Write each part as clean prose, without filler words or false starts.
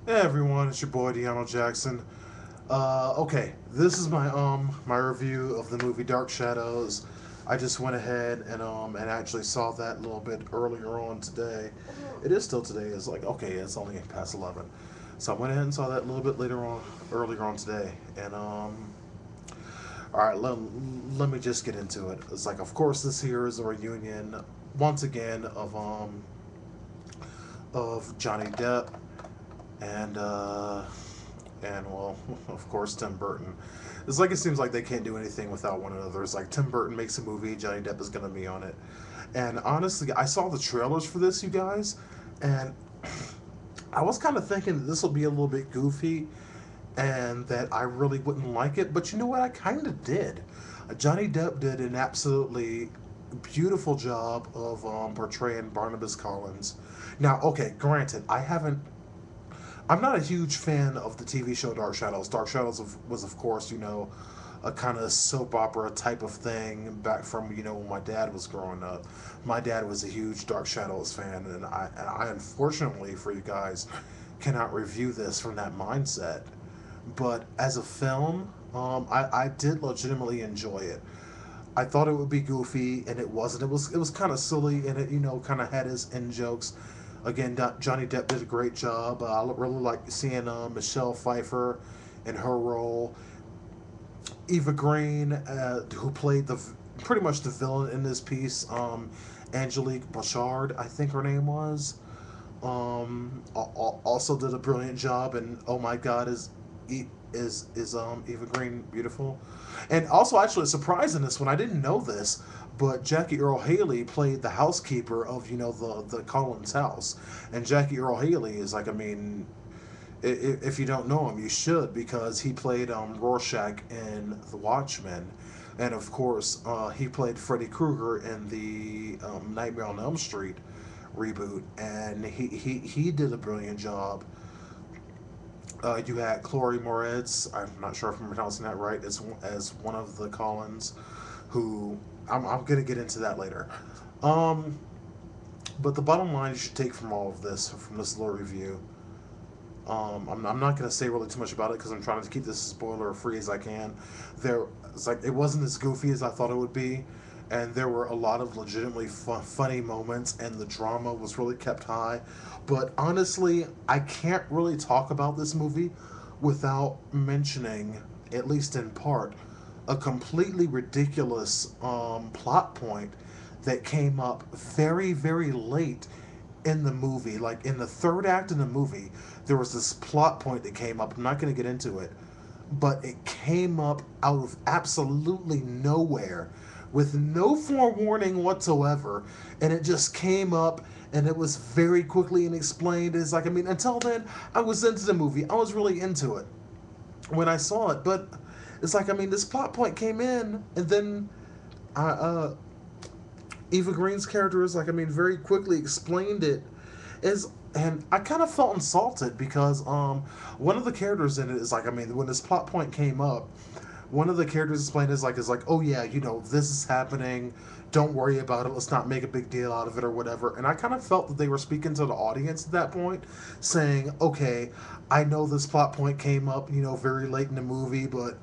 Hey everyone, it's your boy DeAno Jackson. Okay, this is my review of the movie Dark Shadows. I just went ahead and actually saw that a little bit earlier on today. It is still today. It's like okay, it's only past 11, so I went ahead and saw that a little bit later on, earlier on today. And all right, let me just get into it. It's like of course this here is a reunion once again of Johnny Depp and well, of course, Tim Burton. It's like it seems like they can't do anything without one another. It's like Tim Burton makes a movie, Johnny Depp is going to be on it. And honestly, I saw the trailers for this, you guys, and I was kind of thinking that this will be a little bit goofy and that I really wouldn't like it. But you know what? I kind of did. Johnny Depp did an absolutely beautiful job of portraying Barnabas Collins. Now, okay, granted, I'm not a huge fan of the TV show Dark Shadows. Dark Shadows was, of course, a kind of soap opera type of thing back from when my dad was growing up. My dad was a huge Dark Shadows fan, and I unfortunately for you guys cannot review this from that mindset. But as a film, I did legitimately enjoy it. I thought it would be goofy, and it wasn't. It was kind of silly, and it kind of had his in jokes. Again, Johnny Depp did a great job. I really like seeing Michelle Pfeiffer in her role. Eva Green, who played the pretty much the villain in this piece. Angelique Bouchard, I think her name was. Also did a brilliant job, and oh my God, is Eva Green beautiful? And also, actually, surprising this one, I didn't know this, but Jackie Earl Haley played the housekeeper of the Collins house, and Jackie Earl Haley is like, I mean, if you don't know him, you should because he played Rorschach in The Watchmen, and of course, he played Freddy Krueger in the Nightmare on Elm Street reboot, and he did a brilliant job. You had Chloe Moretz. I'm not sure if I'm pronouncing that right. As one of the Collins, who I'm gonna get into that later. Um, but the bottom line you should take from all of this, from this little review, I'm not gonna say really too much about it because I'm trying to keep this spoiler free as I can. It's like it wasn't as goofy as I thought it would be, and there were a lot of legitimately funny moments, and the drama was really kept high. But honestly, I can't really talk about this movie without mentioning, at least in part, a completely ridiculous plot point that came up very, very late in the movie. Like in the third act of the movie, there was this plot point that came up. I'm not going to get into it, but it came up out of absolutely nowhere with no forewarning whatsoever, and it just came up, and it was very quickly and explained. It's like, I mean, until then I was into the movie, I was really into it when I saw it, but it's like, I mean, this plot point came in, and then I Eva Green's character is like, I mean, very quickly explained it is, and I kind of felt insulted because one of the characters in it is like, I mean, when this plot point came up, one of the characters explained is like, oh yeah, this is happening. Don't worry about it. Let's not make a big deal out of it or whatever. And I kind of felt that they were speaking to the audience at that point, saying, okay, I know this plot point came up, very late in the movie, but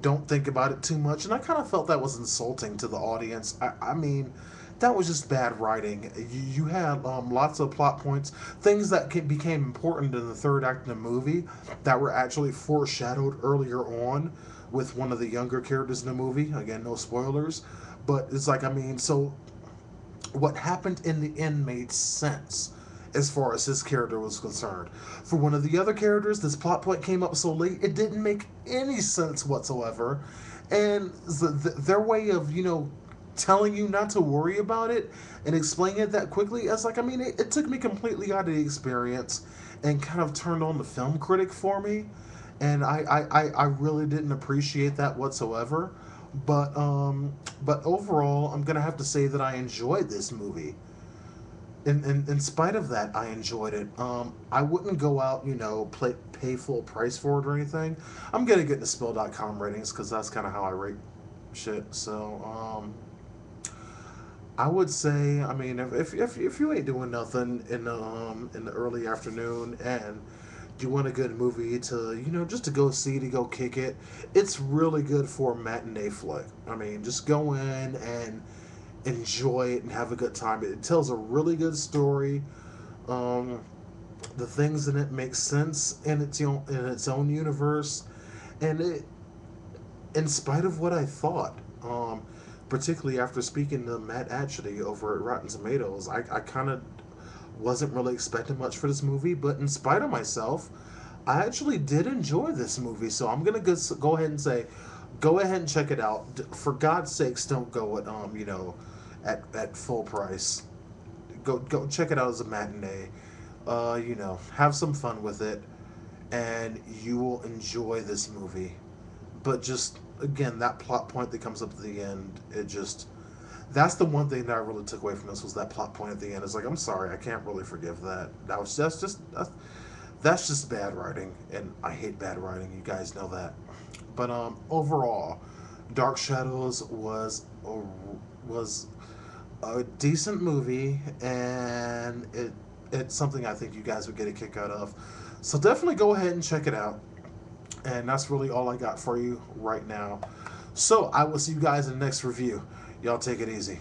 don't think about it too much. And I kind of felt that was insulting to the audience. I mean, that was just bad writing. You had lots of plot points, things that became important in the third act of the movie that were actually foreshadowed earlier on with one of the younger characters in the movie. Again, no spoilers. But it's like, I mean, so what happened in the end made sense as far as his character was concerned. For one of the other characters, this plot point came up so late, it didn't make any sense whatsoever. And their way of, telling you not to worry about it and explaining it that quickly, it's like, I mean, it took me completely out of the experience and kind of turned on the film critic for me. And I really didn't appreciate that whatsoever. But overall, I'm gonna have to say that I enjoyed this movie. In spite of that, I enjoyed it. I wouldn't go out, pay full price for it or anything. I'm gonna get into spill.com ratings because that's kind of how I rate shit. So, I would say, I mean, if you ain't doing nothing in the early afternoon and you want a good movie to, just to go see, to go kick it, it's really good for a matinee flick. I mean, just go in and enjoy it and have a good time. It tells a really good story. Um, the things in it make sense in its own universe, and in spite of what I thought, particularly after speaking to Matt Atchity over at Rotten Tomatoes, I kind of wasn't really expecting much for this movie, but in spite of myself, I actually did enjoy this movie. So I'm gonna go ahead and say, go ahead and check it out. For God's sakes, don't go at full price. Go check it out as a matinee. Have some fun with it, and you will enjoy this movie. But just again, that plot point that comes up at the end, that's the one thing that I really took away from this, was that plot point at the end. It's like, I'm sorry, I can't really forgive that. That's just bad writing, and I hate bad writing. You guys know that. But overall, Dark Shadows was a decent movie, and it's something I think you guys would get a kick out of. So definitely go ahead and check it out. And that's really all I got for you right now. So I will see you guys in the next review. Y'all take it easy.